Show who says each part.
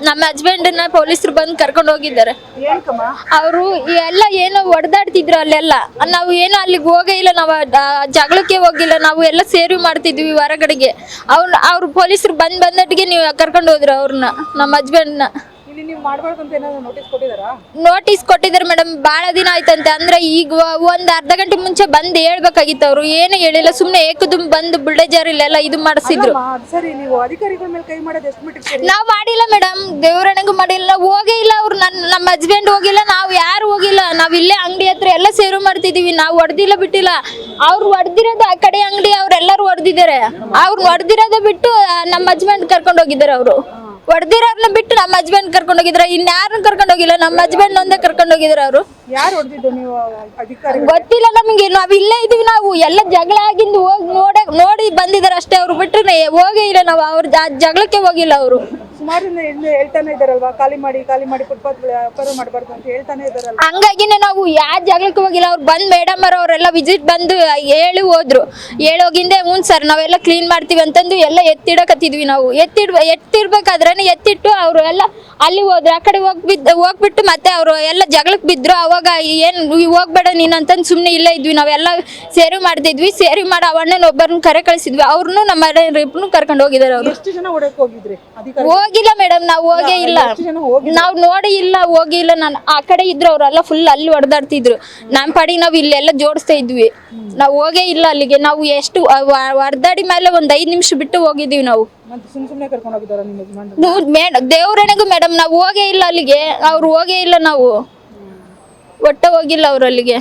Speaker 1: ನಮ್ಮ ಹಸ್ಬೆಂಡ್ ಪೊಲೀಸರು ಬಂದು ಕರ್ಕೊಂಡು ಹೋಗಿದ್ದಾರೆ. ಅವರು ಎಲ್ಲ ಏನೋ ಹೊಡೆದಾಡ್ತಿದ್ರು ಅಲ್ಲೆಲ್ಲ. ನಾವು ಏನೋ ಅಲ್ಲಿಗೆ ಹೋಗೇ ಇಲ್ಲ, ನಾವು ಜಗಳಕ್ಕೆ ಹೋಗಿಲ್ಲ, ನಾವು ಎಲ್ಲ ಸೇರಿ ಮಾಡ್ತಿದ್ವಿ ಹೊರಗಡೆಗೆ. ಅವ್ರು ಪೊಲೀಸರು ಬಂದಟ್ಟಿಗೆ ನೀವು ಕರ್ಕೊಂಡು ಹೋದ್ರು ಅವ್ರನ್ನ, ನಮ್ಮ ಹಸ್ಬೆಂಡ್ನ. ನೋಟಿಸ್ ಕೊಟ್ಟಿದ್ದಾರೆ ಮೇಡಮ್, ಬಹಳ ದಿನ ಆಯ್ತಂತೆ. ಅಂದ್ರೆ ಈಗ ಒಂದ್ ಅರ್ಧ ಗಂಟೆ ಮುಂಚೆ ಬಂದು ಹೇಳ್ಬೇಕಾಗಿತ್ತು. ಅವ್ರು ಏನು ಹೇಳಿಲ್ಲ, ಸುಮ್ನೆ ಏಕದುಮ್ ಬಂದು ಬುಲ್ಡೇಜರ್ ಇಲ್ಲೆಲ್ಲ ಇದು ಮಾಡಿಸಿದ್ರು. ನಾವ್ ಮಾಡಿಲ್ಲ ಮೇಡಮ್, ದೇವರಣೆಗೂ ಮಾಡಿಲ್ಲ, ಹೋಗೇ ಇಲ್ಲ. ಅವ್ರು ನಮ್ಮ ಹಸ್ಬೆಂಡ್ ಹೋಗಿಲ್ಲ, ನಾವು ಯಾರು ಹೋಗಿಲ್ಲ. ನಾವ್ ಇಲ್ಲೇ ಅಂಗಡಿ ಹತ್ರ ಎಲ್ಲ ಸೇರು ಮಾಡ್ತಿದೀವಿ. ನಾವು ಹೊಡೆದಿಲ್ಲ ಬಿಟ್ಟಿಲ್ಲ. ಅವ್ರು ಹೊಡೆದಿರೋದು ಆ ಕಡೆ ಅಂಗಡಿ ಅವ್ರೆಲ್ಲರೂ ಹೊಡೆದಿದ್ದಾರೆ. ಅವ್ರು ಹೊಡೆದಿರೋದ ಬಿಟ್ಟು ನಮ್ಮ ಹಸ್ಬೆಂಡ್ ಕರ್ಕೊಂಡು ಹೋಗಿದ್ದಾರೆ. ಅವರು ಹೊಡೆದಿರೋರ್ನ ಬಿಟ್ಟು ನಮ್ಮ ಹಸ್ಬೆಂಡ್ ಕರ್ಕೊಂಡು ಹೋಗಿದ್ರ, ಇನ್ಯಾರನ್ನ ಕರ್ಕೊಂಡು ಹೋಗಿಲ್ಲ, ನಮ್ಮ ಹಸ್ಬೆಂಡ್ ಒಂದೇ ಕರ್ಕೊಂಡು ಹೋಗಿದ್ರ. ಅವರು ಗೊತ್ತಿಲ್ಲ ನಮಗೆ, ನಾವ್ ಇಲ್ಲೇ ಇದೀವಿ. ನಾವು ಎಲ್ಲ ಜಗಳ ಆಗಿಂದು ಹೋಗಿ ನೋಡಿ ಬಂದಿದಾರೆ ಅಷ್ಟೇ. ಅವ್ರು ಬಿಟ್ರೆ ಹೋಗೇ ಇಲ್ಲ. ನಾವು ಅವ್ರ ಜಗಳಕ್ಕೆ ಹೋಗಿಲ್ಲ. ಅವರು
Speaker 2: ಹೇಳ್ತಾನೆ ಇದಾರಲ್ವಾ, ಖಾಲಿ ಮಾಡಿ ಫುಟ್ಪಾತ್ ವ್ಯಾಪಾರ ಮಾಡಬಾರ್ದು ಅಂತ ಹೇಳ್ತಾನೆ ಇದಾರಲ್ವಾ.
Speaker 1: ಹಂಗಾಗಿನೇ ನಾವು ಯಾವ ಜಗಳಕ್ಕೆ ಹೋಗಿಲ್ಲ. ಅವ್ರು ಬಂದ್ ಮೇಡಮ್ ಅವರೆಲ್ಲ ವಿಸಿಟ್ ಬಂದು ಹೇಳಿ ಹೋದ್ರು. ಹೇಳೋಗಿಂದೆ ಹ್ಞೂ ಸರ್ ನಾವೆಲ್ಲ ಕ್ಲೀನ್ ಮಾಡ್ತೀವಿ ಅಂತಂದು ಎಲ್ಲ ಎತ್ತಿಡಕತ್ತಿದ್ವಿ. ನಾವು ಎತ್ತಿಡ್ಬೇಕಾದ್ರೆ ಎತ್ತಿಟ್ಟು ಅವರು ಎಲ್ಲ ಅಲ್ಲಿ ಹೋದ್ರು. ಆ ಕಡೆ ಹೋಗ್ಬಿಟ್ಟು ಮತ್ತೆ ಅವರು ಎಲ್ಲ ಜಗಳಕ್ಕೆ ಬಿದ್ರು. ಅವಾಗ ಏನು ಹೋಗ್ಬೇಡ ನೀನು ಅಂತಂದು ಸುಮ್ಮನೆ ಇಲ್ಲೇ ಇದ್ವಿ. ನಾವೆಲ್ಲ ಸೇರಿ ಮಾಡ್ತಿದ್ವಿ. ಸೇರಿ ಮಾಡಿ ಅವಣ್ಣನ ಒಬ್ಬರನ್ನ ಕರೆ ಕಳಿಸಿದ್ವಿ. ಅವ್ರನ್ನು ನಮ್ಮ ಮನೆಯವ್ರನ್ನು ಕರ್ಕೊಂಡು ಹೋಗಿದ್ದಾರೆ. ಅವರು
Speaker 2: ಎಷ್ಟು ಜನ ಹೊಡೆಯಕ್ಕೆ ಹೋಗಿದ್ರಿ?
Speaker 1: ಹೋಗಿಲ್ಲ ಮೇಡಮ್, ನಾವು ಹೋಗೇ ಇಲ್ಲ. ನಾವು ನೋಡಿ ಇಲ್ಲ, ಹೋಗಿ ಇಲ್ಲ. ನಾನು ಆ ಕಡೆ ಇದ್ರು, ಅವರೆಲ್ಲ ಫುಲ್ ಅಲ್ಲಿ ಹೊಡೆದಾಡ್ತಿದ್ರು. ನಮ್ಮ ಪಾಡಿಗೆ ನಾವು ಇಲ್ಲೆಲ್ಲ ಜೋಡಿಸ್ತಾ ಇದ್ವಿ. ನಾವು ಹೋಗೇ ಇಲ್ಲ ಅಲ್ಲಿಗೆ. ನಾವು ಎಷ್ಟು ಹೊಡೆದಾಡಿ ಮೇಲೆ ಒಂದು 5 ನಿಮಿಷ ಬಿಟ್ಟು ಹೋಗಿದ್ದೀವಿ. ನಾವು ದೇವರಣೆಗೂ ಮೇಡಮ್ ನಾವು ಹೋಗೇ ಇಲ್ಲ ಅಲ್ಲಿಗೆ. ಅವ್ರು ಹೋಗೇ ಇಲ್ಲ, ನಾವು ಒಟ್ಟ ಹೋಗಿಲ್ಲ ಅವ್ರು ಅಲ್ಲಿಗೆ.